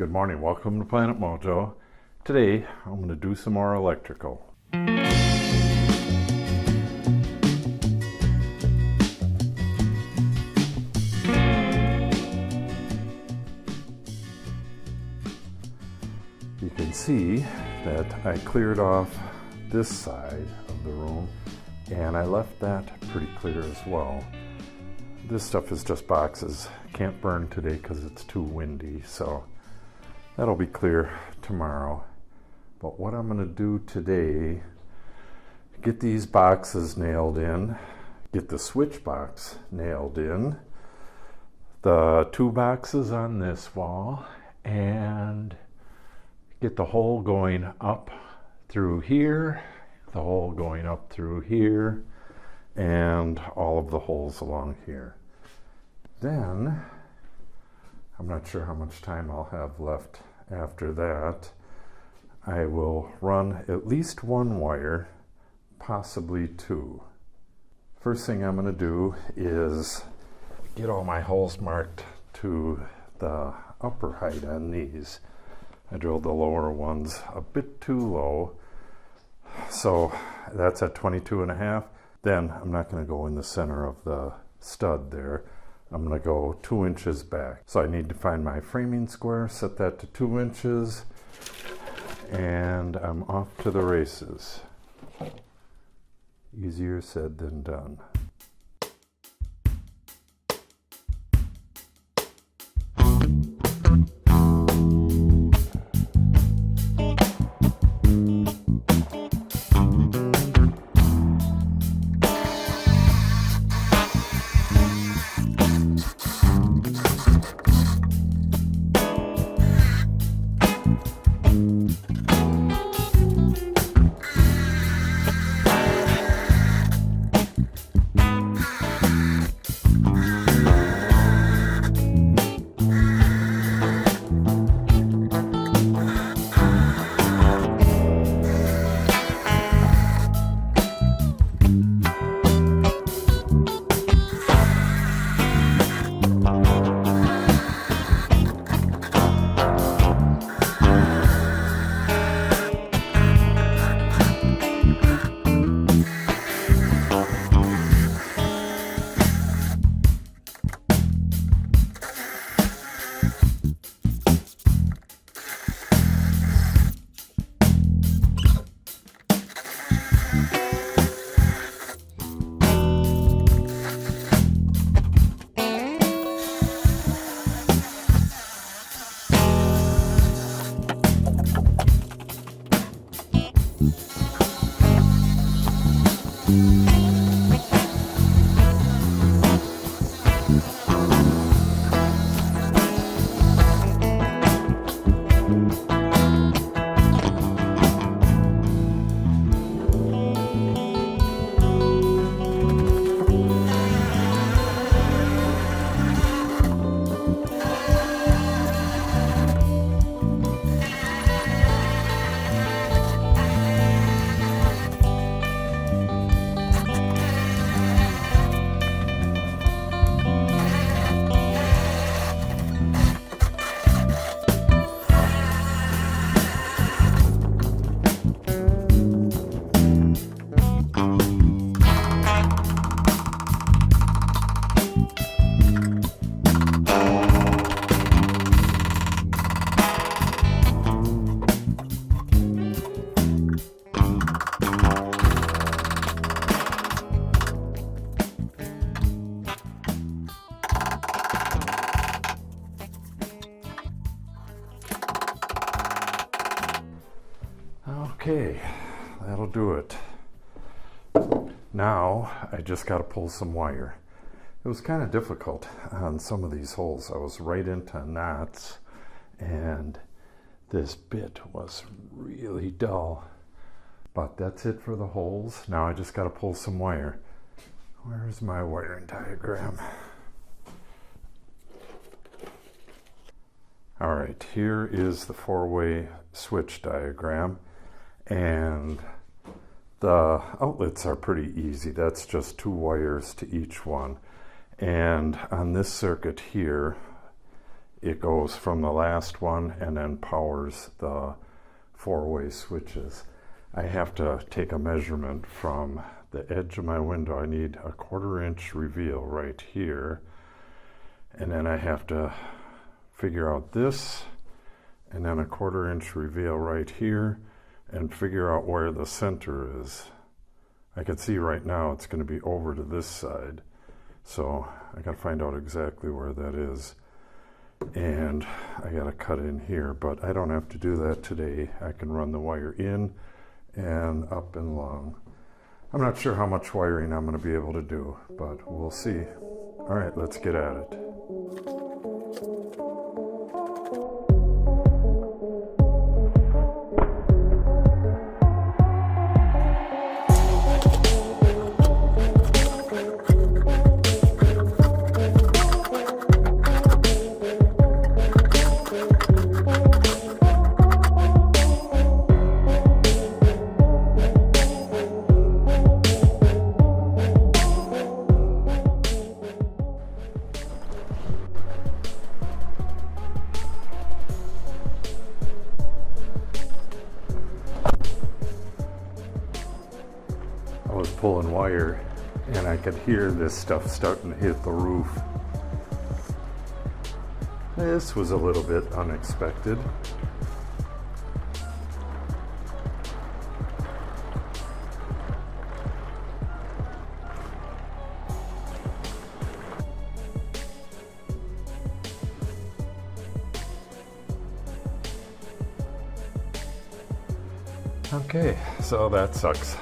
Good morning, welcome to Planet Mojo. Today I'm going to do some more electrical. You can see that I cleared off this side of the room and I left that pretty clear as well. This stuff is just boxes. Can't burn today because it's too windy, so that'll be clear tomorrow. But what I'm going to do today, get these boxes nailed in, get the switch box nailed in, the two boxes on this wall, and get the hole going up through here, the hole going up through here, and all of the holes along here. Then, I'm not sure how much time I'll have left after that. I will run at least one wire, possibly two. First thing I'm going to do is get all my holes marked to the upper height on these. I drilled the lower ones a bit too low, so that's at 22.5. Then I'm not going to go in the center of the stud there. I'm going to go 2 inches back. So I need to find my framing square, set that to 2 inches, and I'm off to the races. Easier said than done. Okay, that'll do it. Now I just got to pull some wire. It was kind of difficult on some of these holes. I was right into knots and this bit was really dull. But that's it for the holes. Now I just got to pull some wire. Where's my wiring diagram? All right, here is the 4-way switch diagram. And the outlets are pretty easy. That's just 2 wires to each one. And on this circuit here, it goes from the last one and then powers the 4-way switches. I have to take a measurement from the edge of my window. I need a 1/4 inch reveal right here, and then I have to figure out this, and then a 1/4 inch reveal right here, and figure out where the center is. I can see right now it's going to be over to this side, so I got to find out exactly where that is. And I got to cut in here, but I don't have to do that today. I can run the wire in and up and along. I'm not sure how much wiring I'm going to be able to do, but we'll see. All right, let's get at it. I was pulling wire and I could hear this stuff starting to hit the roof. This was a little bit unexpected. Okay, so that sucks.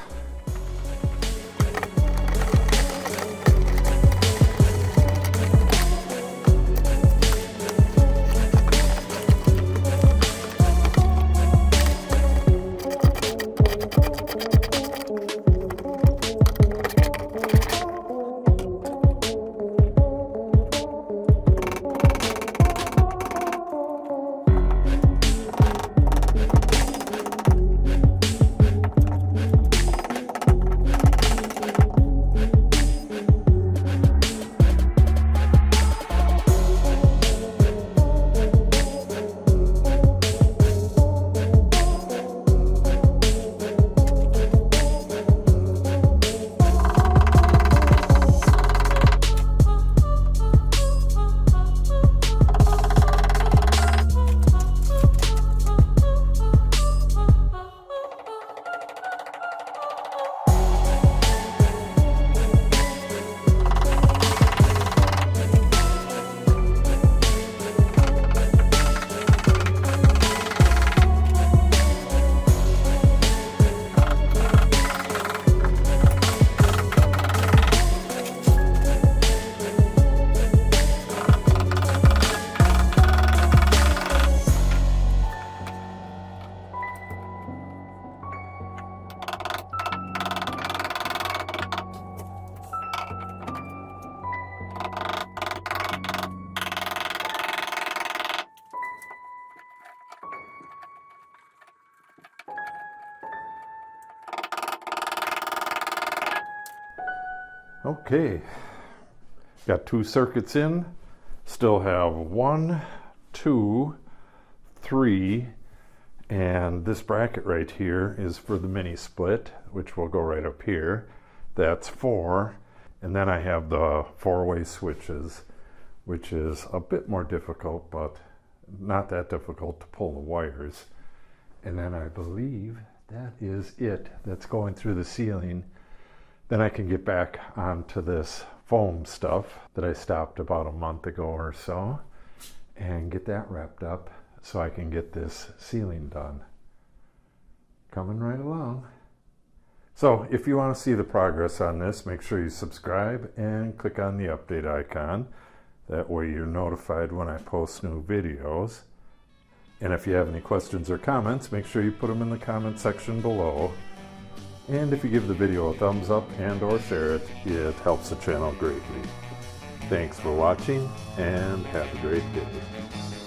Okay, got 2 circuits in, still have 1, 2, 3, and this bracket right here is for the mini split, which will go right up here. That's 4, and then I have the 4-way switches, which is a bit more difficult, but not that difficult to pull the wires. And then I believe that is it. That's going through the ceiling. Then I can get back onto this foam stuff that I stopped about a month ago or so and get that wrapped up so I can get this ceiling done. Coming right along. So if you want to see the progress on this, make sure you subscribe and click on the update icon. That way you're notified when I post new videos. And if you have any questions or comments, make sure you put them in the comment section below. And if you give the video a thumbs up and or share it, it helps the channel greatly. Thanks for watching and have a great day.